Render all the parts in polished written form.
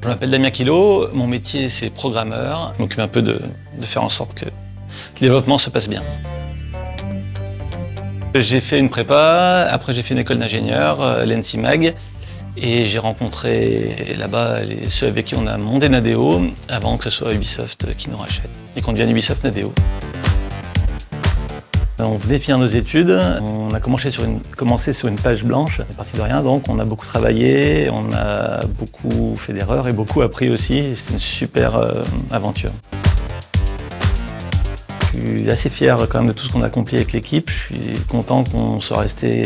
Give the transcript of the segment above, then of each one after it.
Je m'appelle Damien Quillot, mon métier c'est programmeur. Je m'occupe un peu de faire en sorte que le développement se passe bien. J'ai fait une prépa, après j'ai fait une école d'ingénieur, l'ENSIMAG, et j'ai rencontré là-bas ceux avec qui on a monté Nadeo, avant que ce soit Ubisoft qui nous rachète, et qu'on devienne Ubisoft Nadeo. On venait de finir nos études, on a commencé sur une page blanche, on est parti de rien, donc on a beaucoup travaillé, on a beaucoup fait d'erreurs et beaucoup appris aussi, et c'était une super aventure. Je suis assez fier quand même de tout ce qu'on a accompli avec l'équipe, je suis content qu'on soit resté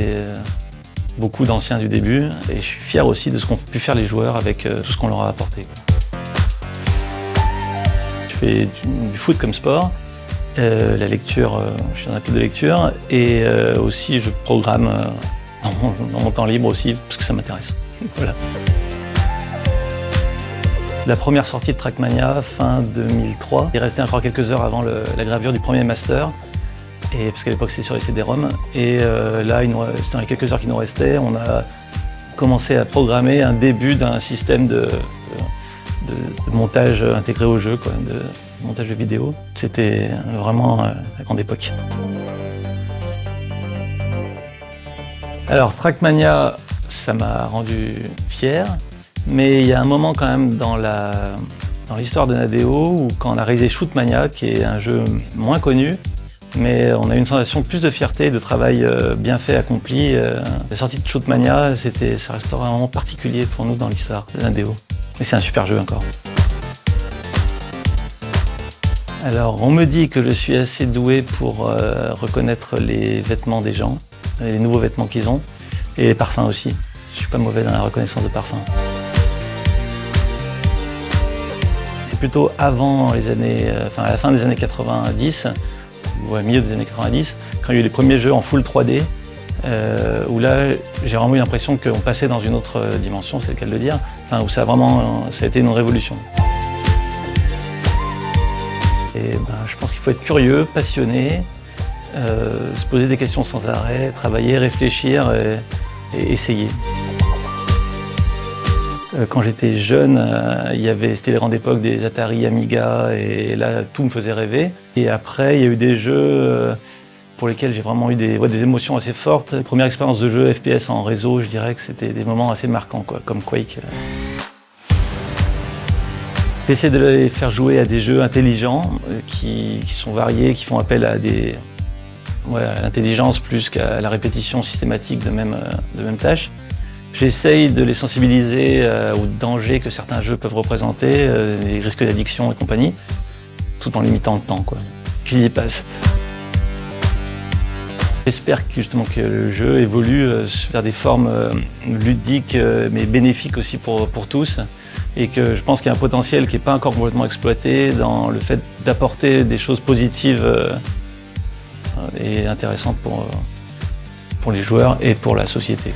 beaucoup d'anciens du début, et je suis fier aussi de ce qu'ont pu faire les joueurs avec tout ce qu'on leur a apporté. Je fais du foot comme sport. La lecture, je suis dans la club de lecture et aussi je programme dans mon temps libre aussi parce que ça m'intéresse. Voilà. La première sortie de Trackmania, fin 2003. Il restait encore quelques heures avant la gravure du premier master, et, parce qu'à l'époque c'était sur les CD-ROM. Et là, c'était dans les quelques heures qui nous restaient, on a commencé à programmer un début d'un système de montage intégré au jeu, de montage de vidéo. C'était vraiment la grande époque. Alors Trackmania, ça m'a rendu fier, mais il y a un moment quand même dans l'histoire de Nadeo où quand on a réalisé Shootmania, qui est un jeu moins connu, mais on a eu une sensation plus de fierté, de travail bien fait, accompli. La sortie de Shootmania, ça restera un moment particulier pour nous dans l'histoire de Nadeo. Et c'est un super jeu encore. Alors, on me dit que je suis assez doué pour reconnaître les vêtements des gens, les nouveaux vêtements qu'ils ont, et les parfums aussi. Je suis pas mauvais dans la reconnaissance de parfums. C'est plutôt avant les années, à la fin des années 90, ou au milieu des années 90, quand il y a eu les premiers jeux en full 3D, où là, j'ai vraiment eu l'impression qu'on passait dans une autre dimension, c'est le cas de le dire, où ça a été une révolution. Et je pense qu'il faut être curieux, passionné, se poser des questions sans arrêt, travailler, réfléchir et essayer. Quand j'étais jeune, c'était les grandes époques des Atari, Amiga, et là, tout me faisait rêver. Et après, il y a eu des jeux pour lesquels j'ai vraiment eu des émotions assez fortes. Les premières expériences de jeu FPS en réseau, je dirais que c'était des moments assez marquants, comme Quake. J'essaie de les faire jouer à des jeux intelligents, qui sont variés, qui font appel à l'intelligence plus qu'à la répétition systématique de même tâches. J'essaye de les sensibiliser aux dangers que certains jeux peuvent représenter, les risques d'addiction et compagnie, tout en limitant le temps qui y passe. J'espère que le jeu évolue vers des formes ludiques mais bénéfiques aussi pour tous. Et que je pense qu'il y a un potentiel qui n'est pas encore complètement exploité dans le fait d'apporter des choses positives et intéressantes pour les joueurs et pour la société.